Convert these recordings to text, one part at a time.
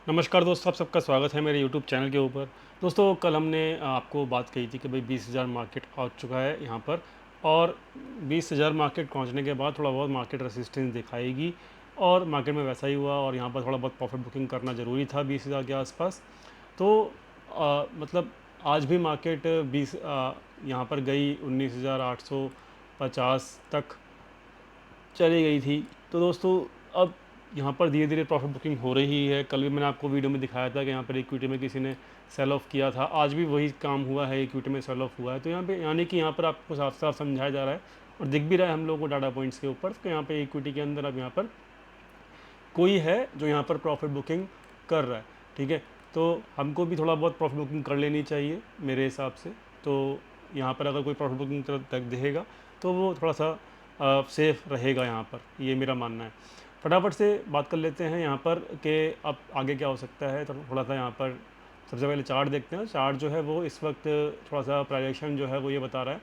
नमस्कार दोस्तों, आप सबका स्वागत है मेरे यूट्यूब चैनल के ऊपर। दोस्तों, कल हमने आपको बात कही थी कि भाई 20,000 मार्केट पहुंच चुका है यहाँ पर, और 20,000 मार्केट पहुंचने के बाद थोड़ा बहुत मार्केट रेसिस्टेंस दिखाएगी, और मार्केट में वैसा ही हुआ। और यहाँ पर थोड़ा बहुत प्रॉफिट बुकिंग करना ज़रूरी था 20,000 के आसपास। तो मतलब आज भी मार्केट 20 यहाँ पर गई 19,850 तक चली गई थी। तो दोस्तों, अब यहाँ पर धीरे धीरे प्रॉफिट बुकिंग हो रही है। कल भी मैंने आपको वीडियो में दिखाया था कि यहाँ पर इक्विटी में किसी ने सेल ऑफ किया था, आज भी वही काम हुआ है, इक्विटी में सेल ऑफ हुआ है। तो यहाँ पे यानी कि यहाँ पर आपको साफ साफ समझाया जा रहा है और दिख भी रहा है हम लोगों को डाटा पॉइंट्स के ऊपर कि यहाँ पे इक्विटी के अंदर अब यहाँ पर कोई है जो यहाँ पर प्रॉफिट बुकिंग कर रहा है। ठीक है, तो हमको भी थोड़ा बहुत प्रॉफिट बुकिंग कर लेनी चाहिए मेरे हिसाब से। तो यहाँ पर अगर कोई प्रॉफिट बुकिंग तक देखेगा तो वो थोड़ा सा सेफ रहेगा यहाँ पर, ये मेरा मानना है। फटाफट से बात कर लेते हैं यहाँ पर कि अब आगे क्या हो सकता है। तो थोड़ा सा यहाँ पर सबसे पहले चार्ट देखते हैं। चार्ट जो है वो इस वक्त थोड़ा सा प्राइजेक्शन जो है वो ये बता रहा है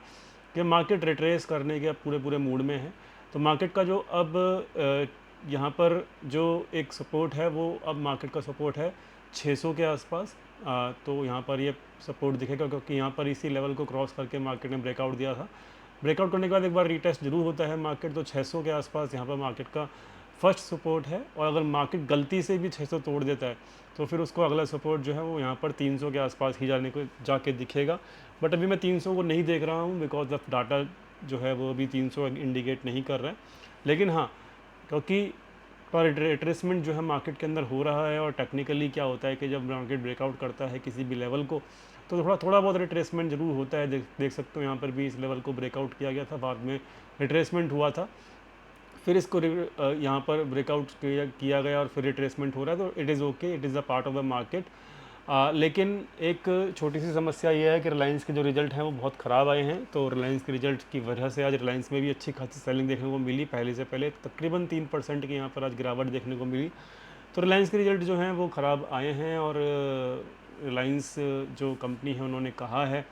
कि मार्केट रिट्रेस करने के अब पूरे पूरे मूड में है। तो मार्केट का जो अब यहाँ पर जो एक सपोर्ट है वो अब मार्केट का सपोर्ट है 600 के आसपास। तो यहाँ पर ये सपोर्ट दिखेगा क्योंकि यहाँ पर इसी लेवल को क्रॉस करके मार्केट ने ब्रेकआउट दिया था। ब्रेकआउट करने के बाद एक बार रीटेस्ट जरूर होता है मार्केट। तो 600 के आसपास यहाँ पर मार्केट का फर्स्ट सपोर्ट है, और अगर मार्केट गलती से भी 600 तोड़ देता है तो फिर उसको अगला सपोर्ट जो है वो यहाँ पर 300 के आसपास ही जाके दिखेगा। बट अभी मैं 300 को नहीं देख रहा हूँ बिकॉज ऑफ डाटा जो है वो अभी 300 इंडिकेट नहीं कर रहा है। लेकिन हाँ, क्योंकि रिट्रेसमेंट जो है मार्केट के अंदर हो रहा है, और टेक्निकली क्या होता है कि जब मार्केट ब्रेकआउट करता है किसी भी लेवल को तो थोड़ा थोड़ा बहुत रिट्रेसमेंट जरूर होता है। देख सकते हो यहाँ पर भी इस लेवल को ब्रेकआउट किया गया था, बाद में रिट्रेसमेंट हुआ था, फिर इसको यहाँ पर ब्रेकआउट किया गया और फिर रिट्रेसमेंट हो रहा है। तो it is okay, it is a part of the market. लेकिन एक छोटी सी समस्या ये है कि रिलायंस के जो रिजल्ट हैं वो बहुत ख़राब आए हैं। तो रिलायंस के रिजल्ट की वजह से आज रिलायंस में भी अच्छी खासी सेलिंग देखने को मिली। पहले से पहले तकरीबन 3% की यहाँ पर आज गिरावट देखने को मिली। तो रिलायंस के रिजल्ट जो हैं वो ख़राब आए हैं, और रिलायंस जो कंपनी है उन्होंने कहा है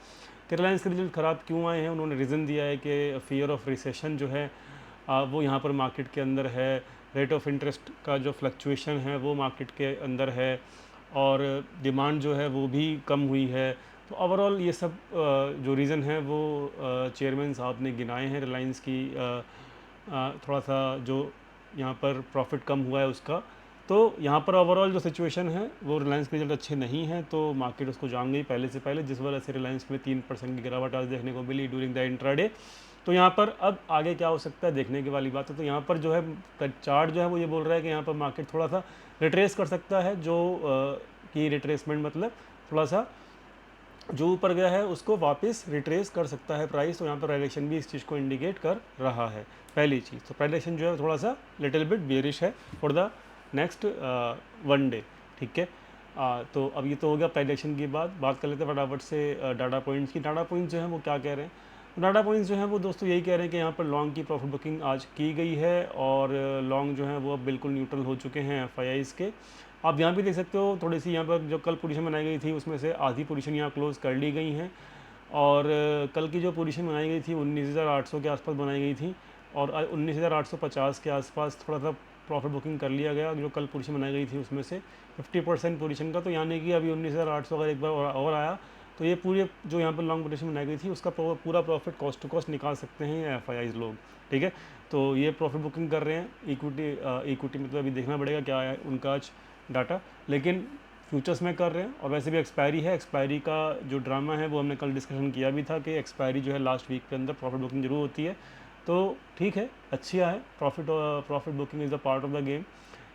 कि रिलायंस के रिजल्ट ख़राब क्यों आए हैं। उन्होंने रीज़न दिया है कि फियर ऑफ रिसेशन जो है वो यहाँ पर मार्केट के अंदर है। रेट ऑफ इंटरेस्ट का जो फ्लक्चुएशन है वो मार्केट के अंदर है, और डिमांड जो है वो भी कम हुई है। तो ओवरऑल ये सब जो रीज़न है वो चेयरमैन साहब ने गिनाए हैं रिलायंस की थोड़ा सा जो यहाँ पर प्रॉफिट कम हुआ है उसका। तो यहाँ पर ओवरऑल जो सिचुएशन है वो रिलायंस के रिजल्ट अच्छे नहीं हैं, तो मार्केट उसको जान गई पहले से पहले, जिस वजह से रिलायंस में 3% की गिरावट आज देखने को मिली ड्यूरिंग द इंट्राडे। तो यहाँ पर अब आगे क्या हो सकता है देखने की वाली बात है। तो यहाँ पर जो है चार्ट जो है वो ये बोल रहा है कि यहाँ पर मार्केट थोड़ा सा रिट्रेस कर सकता है, जो कि रिट्रेसमेंट मतलब थोड़ा सा जो ऊपर गया है उसको वापस रिट्रेस कर सकता है प्राइस। तो यहाँ पर प्राइडेक्शन भी इस चीज़ को इंडिकेट कर रहा है। पहली चीज़ तो प्राइडेक्शन जो है थोड़ा सा लिटिल बिट बेरिश है फॉर द नेक्स्ट 1 डे। ठीक है, तो अब ये तो हो गया प्राइडेक्शन की बात कर लेते हैं फटाफट से डाटा पॉइंट्स की। डाटा पॉइंट्स जो है वो क्या कह रहे हैं। डाटा पॉइंट्स जो हैं वो दोस्तों यही कह रहे हैं कि यहाँ पर लॉन्ग की प्रॉफिट बुकिंग आज की गई है, और लॉन्ग जो है वो अब बिल्कुल न्यूट्रल हो चुके हैं एफ के। आप यहाँ भी देख सकते हो थोड़ी सी यहाँ पर जो कल पोजीशन बनाई गई थी उसमें से आधी पोजीशन यहाँ क्लोज कर ली गई हैं, और कल की जो पोजीशन बनाई गई थी 19,800 के आसपास बनाई गई थी, और 19,850 के आसपास थोड़ा सा प्रॉफिट बुकिंग कर लिया गया। जो कल पोजीशन बनाई गई थी उसमें से 50% पोजीशन का, तो यानी कि अभी 19,800 अगर एक बार और आया तो ये पूरे जो यहाँ पर लॉन्ग पोजीशन बनाई गई थी उसका पूरा प्रॉफिट कॉस्ट टू कॉस्ट निकाल सकते हैं एफ लोग। ठीक है, तो ये प्रॉफिट बुकिंग कर रहे हैं। इक्विटी मतलब अभी देखना पड़ेगा क्या है उनका आज डाटा, लेकिन फ्यूचर्स में कर रहे हैं। और वैसे भी एक्सपायरी है, एक्सपायरी का जो ड्रामा है वो हमने कल डिस्कशन किया भी था कि एक्सपायरी जो है लास्ट वीक के अंदर प्रॉफिट बुकिंग जरूर होती है। तो ठीक है, अच्छी है profit booking is the part of the game.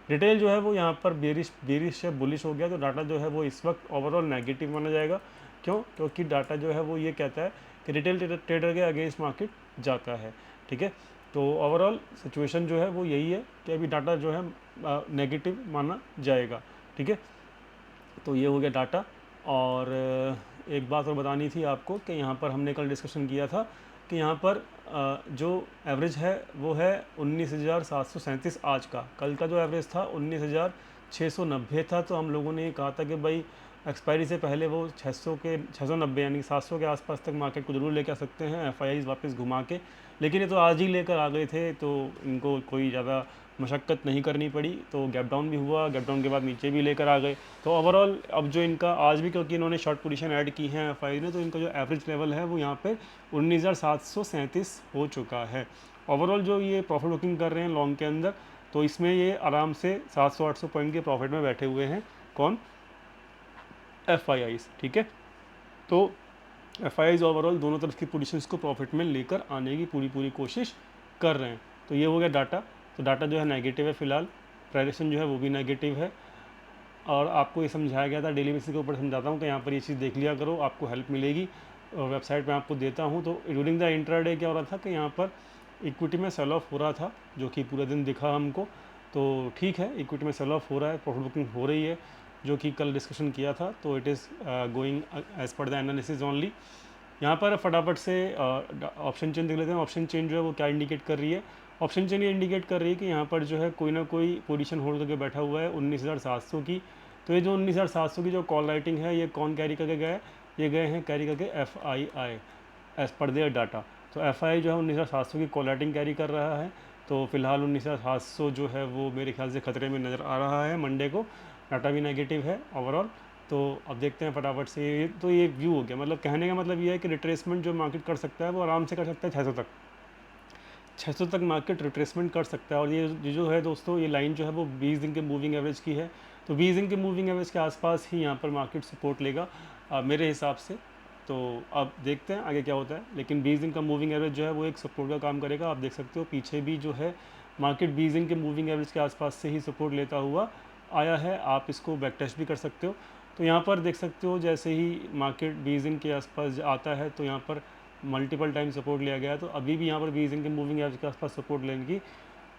Retail जो है वो यहाँ पर बेरिश से बुलिश हो गया, तो डाटा जो है वो इस वक्त ओवरऑल नेगेटिव माना जाएगा। क्यों? क्योंकि डाटा जो है वो ये कहता है कि रिटेल ट्रेडर के अगेंस्ट मार्केट जाता है। ठीक है, तो ओवरऑल सिचुएशन जो है वो यही है कि अभी डाटा जो है नेगेटिव माना जाएगा। ठीक है, तो ये हो गया डाटा। और एक बात और बतानी थी आपको कि यहाँ पर हमने कल डिस्कशन किया था कि यहाँ पर जो एवरेज है वो है 19,737 आज का। कल का जो एवरेज था 19,690 था। तो हम लोगों ने ये कहा था कि भाई एक्सपायरी से पहले वो 690 यानी 700 के आसपास तक मार्केट को जरूर लेके आ सकते हैं एफ वापस घुमा के। लेकिन ये तो आज ही लेकर आ गए थे, तो इनको कोई ज़्यादा मशक्क़त नहीं करनी पड़ी, तो गैप डाउन भी हुआ, गैप डाउन के बाद नीचे भी लेकर आ गए। तो ओवरऑल अब जो इनका आज भी, क्योंकि इन्होंने शॉर्ट पोजीशन ऐड की है एफआई ने, तो इनका जो एवरेज लेवल है वो यहाँ पे 19,737 हो चुका है। ओवरऑल जो ये प्रॉफिट बुकिंग कर रहे हैं लॉन्ग के अंदर, तो इसमें ये आराम से 700-800 पॉइंट के प्रॉफिट में बैठे हुए हैं। कौन? एफआईआईज, ठीक है। तो एफआईआईज ओवरऑल दोनों तरफ की पोजीशंस को प्रॉफिट में लेकर आने की पूरी कोशिश कर रहे हैं। तो ये हो गया डाटा। तो डाटा जो है नेगेटिव है फिलहाल, प्राइजेशन जो है वो भी नेगेटिव है, और आपको ये समझाया गया था, डेली बेसिस के ऊपर समझाता हूँ कि यहाँ पर ये चीज़ देख लिया करो, आपको हेल्प मिलेगी। और वेबसाइट पे आपको देता हूँ। तो ड्यूरिंग द इंट्राडे क्या हो रहा था कि यहाँ पर इक्विटी में सेल ऑफ हो रहा था, जो कि पूरा दिन दिखा हमको। तो ठीक है, इक्विटी में सेल ऑफ हो रहा है, प्रॉफिट बुकिंग हो रही है, जो कि कल डिस्कशन किया था। तो it is going as per the analysis only. यहाँ पर फटाफट से ऑप्शन चेन देख लेते हैं। ऑप्शन चेन जो है वो क्या इंडिकेट कर रही है? ऑप्शन चेन ये इंडिकेट कर रही है कि यहाँ पर जो है कोई ना कोई पोजीशन होल्ड करके बैठा हुआ है 19,700 की। तो ये जो 19,700 की जो कॉल राइटिंग है, ये कौन कैरी करके गया है? ये गए हैं कैरी करके FII, as per their data. तो एफआई जो है 19,700 की कॉल राइटिंग कैरी कर रहा है। तो फिलहाल 19,700 जो है वो मेरे ख्याल से खतरे में नज़र आ रहा है मंडे को। डाटा भी नेगेटिव है ओवरऑल। तो अब देखते हैं फटाफट से। तो ये व्यू हो गया, मतलब कहने का मतलब ये है कि रिट्रेसमेंट जो मार्केट कर सकता है वो आराम से कर सकता है 600 तक। 600 तक मार्केट रिट्रेसमेंट कर सकता है। और ये जो है दोस्तों, ये लाइन जो है वो 20 दिन के मूविंग एवरेज की है। तो 20 दिन के मूविंग एवरेज के आसपास ही यहाँ पर मार्केट सपोर्ट लेगा मेरे हिसाब से। तो अब देखते हैं आगे क्या होता है। लेकिन 20 दिन का मूविंग एवरेज जो है वो एक सपोर्ट का काम करेगा। आप देख सकते हो पीछे भी जो है मार्केट 20 दिन के मूविंग एवरेज के आसपास से ही सपोर्ट लेता हुआ आया है। आप इसको बैक टेस्ट भी कर सकते हो। तो यहाँ पर देख सकते हो जैसे ही मार्केट 20 दिन के आसपास आता है तो यहाँ पर मल्टीपल टाइम सपोर्ट लिया गया है। तो अभी भी यहाँ पर 20 दिन के मूविंग एवरेज के आसपास सपोर्ट लेने की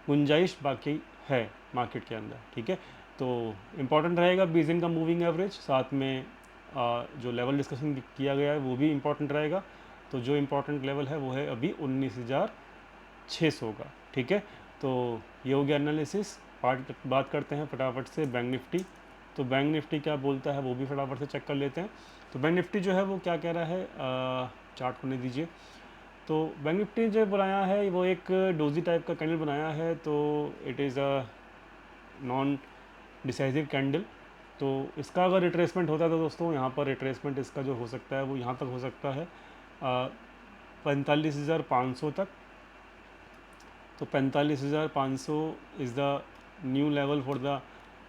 गुंजाइश बाकी है मार्केट के अंदर, ठीक है। तो इम्पॉर्टेंट रहेगा 20 दिन का मूविंग एवरेज, साथ में जो लेवल डिस्कशन किया गया है वो भी इम्पॉर्टेंट रहेगा। तो जो इम्पॉर्टेंट लेवल है वो है अभी 19,600 का, ठीक है। तो ये हो गया एनालिसिस। बात करते हैं फटाफट से बैंक निफ्टी। तो बैंक निफ्टी क्या बोलता है वो भी फटाफट से चेक कर लेते हैं। तो बैंक निफ्टी जो है वो क्या कह रहा है, चार्ट होने दीजिए। तो बैंक निफ्टी जो बनाया है वो एक डोजी टाइप का कैंडल बनाया है। तो it is a non decisive candle. तो इसका अगर रिट्रेसमेंट होता है तो दोस्तों यहाँ पर रिट्रेसमेंट इसका जो हो सकता है वो यहाँ तक हो सकता है 45,500 तक। तो 45,500 is the new level for the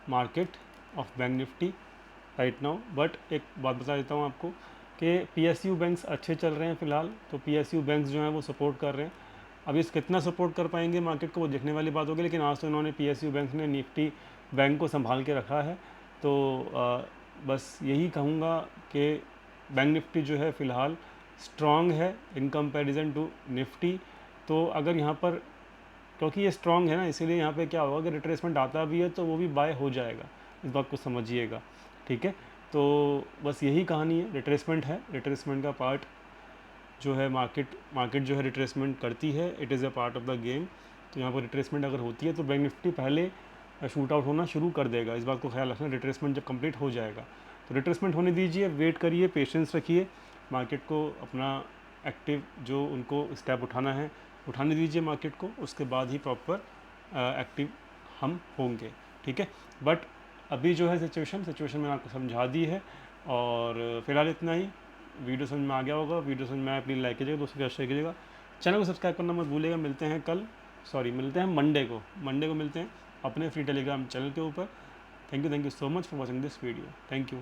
market of bank Nifty right now. But एक बात बता देता हूँ आपको कि पीएसयू बैंक्स अच्छे चल रहे हैं फ़िलहाल। तो पीएसयू बैंक्स जो हैं वो सपोर्ट कर रहे हैं। अब इस कितना सपोर्ट कर पाएंगे मार्केट को वो देखने वाली बात होगी। लेकिन आज तो इन्होंने पीएसयू बैंक्स ने निफ्टी बैंक को संभाल के रखा है। तो बस यही कहूँगा कि बैंक निफ्टी जो है फ़िलहाल स्ट्रॉन्ग है इन कंपैरिजन टू निफ्टी। तो अगर यहाँ पर, क्योंकि ये स्ट्रॉन्ग है ना, इसीलिए यहाँ पे क्या होगा कि रिट्रेसमेंट आता भी है तो वो भी बाय हो जाएगा। इस बात को समझिएगा, ठीक है। तो बस यही कहानी है, रिट्रेसमेंट है। रिट्रेसमेंट का पार्ट जो है मार्केट जो है रिट्रेसमेंट करती है, it is a part of the game. तो यहाँ पर रिट्रेसमेंट अगर होती है तो बैंक निफ्टी पहले शूट आउट होना शुरू कर देगा। इस बात को ख्याल रखना, रिट्रेसमेंट जब कंप्लीट हो जाएगा। तो रिट्रेसमेंट होने दीजिए, वेट करिए, पेशेंस रखिए, मार्केट को अपना एक्टिव जो उनको स्टेप उठाना है उठाने दीजिए मार्केट को, उसके बाद ही प्रॉपर एक्टिव हम होंगे, ठीक है। बट अभी जो है सिचुएशन मैंने आपको समझा दी है। और फिलहाल इतना ही। वीडियो समझ में आ गया होगा। वीडियो समझ में आया प्लीज़ लाइक कीजिएगा, दोस्तों के साथ शेयर कीजिएगा, चैनल को सब्सक्राइब करना मत भूलिएगा। मिलते हैं मिलते हैं मंडे को मिलते हैं अपने फ्री टेलीग्राम चैनल के ऊपर। Thank you so much for watching this video. Thank you.